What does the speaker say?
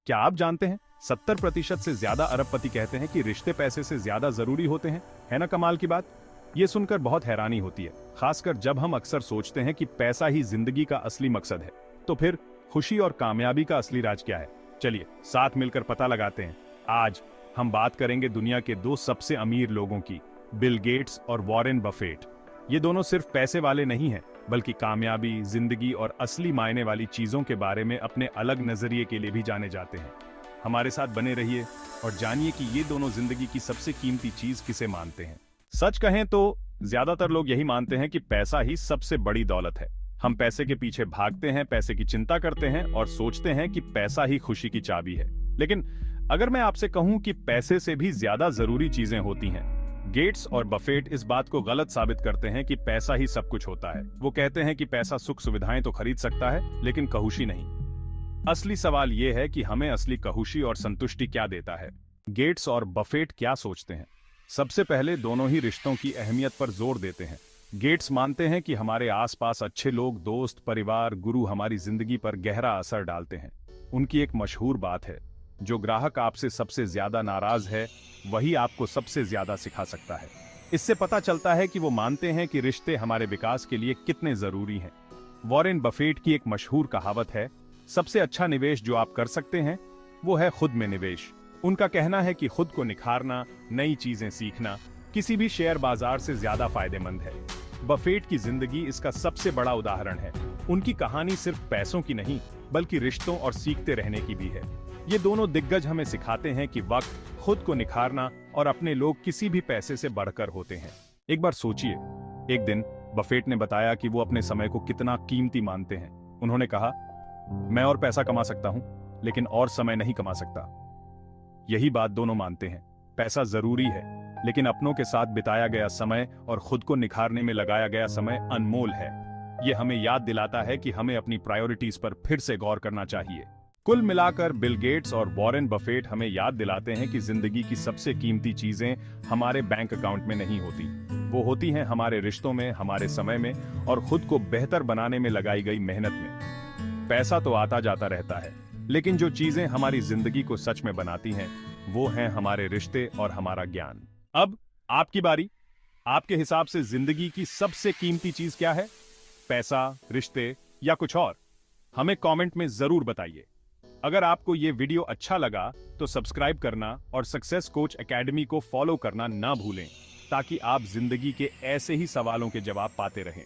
क्या आप जानते हैं 70% से ज्यादा अरबपति कहते हैं कि रिश्ते पैसे से ज्यादा जरूरी होते हैं। है ना कमाल की बात। ये सुनकर बहुत हैरानी होती है, खासकर जब हम अक्सर सोचते हैं कि पैसा ही जिंदगी का असली मकसद है। तो फिर खुशी और कामयाबी का असली राज क्या है? चलिए साथ मिलकर पता लगाते हैं। आज हम बात करेंगे दुनिया के दो सबसे अमीर लोगों की, बिल गेट्स और वॉरेन बफेट। ये दोनों सिर्फ पैसे वाले नहीं हैं, बल्कि कामयाबी, जिंदगी और असली मायने वाली चीजों के बारे में अपने अलग नजरिए के लिए भी जाने जाते हैं। हमारे साथ बने रहिए और जानिए कि ये दोनों जिंदगी की सबसे कीमती चीज किसे मानते हैं। सच कहें तो ज्यादातर लोग यही मानते हैं कि पैसा ही सबसे बड़ी दौलत है। हम पैसे के पीछे भागते हैं, पैसे की चिंता करते हैं और सोचते हैं कि पैसा ही खुशी की चाबी है। लेकिन अगर मैं आपसे कहूं कि पैसे से भी ज्यादा जरूरी चीजें होती हैं, गेट्स और बफेट इस बात को गलत साबित करते हैं कि पैसा ही सब कुछ होता है। वो कहते हैं कि पैसा सुख सुविधाएं तो खरीद सकता है, लेकिन खुशी नहीं। असली सवाल यह है कि हमें असली खुशी और संतुष्टि क्या देता है। गेट्स और बफेट क्या सोचते हैं? सबसे पहले दोनों ही रिश्तों की अहमियत पर जोर देते हैं। गेट्स मानते हैं कि हमारे आसपास अच्छे लोग, दोस्त, परिवार, गुरु हमारी जिंदगी पर गहरा असर डालते हैं। उनकी एक मशहूर बात है, जो ग्राहक आपसे सबसे ज्यादा नाराज है, वही आपको सबसे ज्यादा सिखा सकता है। इससे पता चलता है कि वो मानते हैं कि रिश्ते हमारे विकास के लिए कितने जरूरी हैं। वॉरेन बफेट की एक मशहूर कहावत है, सबसे अच्छा निवेश जो आप कर सकते हैं वो है खुद में निवेश। उनका कहना है कि खुद को निखारना, नई चीजें सीखना किसी भी शेयर बाजार से ज्यादा फायदेमंद है। बफेट की जिंदगी इसका सबसे बड़ा उदाहरण है। उनकी कहानी सिर्फ पैसों की नहीं, बल्कि रिश्तों और सीखते रहने की भी है। ये दोनों दिग्गज हमें सिखाते हैं कि वक्त, खुद को निखारना और अपने लोग किसी भी पैसे से बढ़कर होते हैं। एक बार सोचिए, एक दिन बफेट ने बताया कि वो अपने समय को कितना कीमती मानते हैं। उन्होंने कहा, मैं और पैसा कमा सकता हूं, लेकिन और समय नहीं कमा सकता। यही बात दोनों मानते हैं। पैसा जरूरी है, लेकिन अपनों के साथ बिताया गया समय और खुद को निखारने में लगाया गया समय अनमोल है। ये हमें याद दिलाता है कि हमें अपनी प्रायोरिटीज पर फिर से गौर करना चाहिए। कुल मिलाकर बिल गेट्स और वॉरेन बफेट हमें याद दिलाते हैं कि जिंदगी की सबसे कीमती चीजें हमारे बैंक अकाउंट में नहीं होती, वो होती हैं हमारे रिश्तों में, हमारे समय में और खुद को बेहतर बनाने में लगाई गई मेहनत में। पैसा तो आता जाता रहता है, लेकिन जो चीजें हमारी जिंदगी को सच में बनाती हैं, वो हैं हमारे रिश्ते और हमारा ज्ञान। अब आपकी बारी। आपके हिसाब से जिंदगी की सबसे कीमती चीज क्या है? पैसा, रिश्ते या कुछ और? हमें कमेंट में जरूर बताइए। अगर आपको ये वीडियो अच्छा लगा तो सब्सक्राइब करना और सक्सेस कोच एकेडमी को फॉलो करना ना भूलें, ताकि आप जिंदगी के ऐसे ही सवालों के जवाब पाते रहें।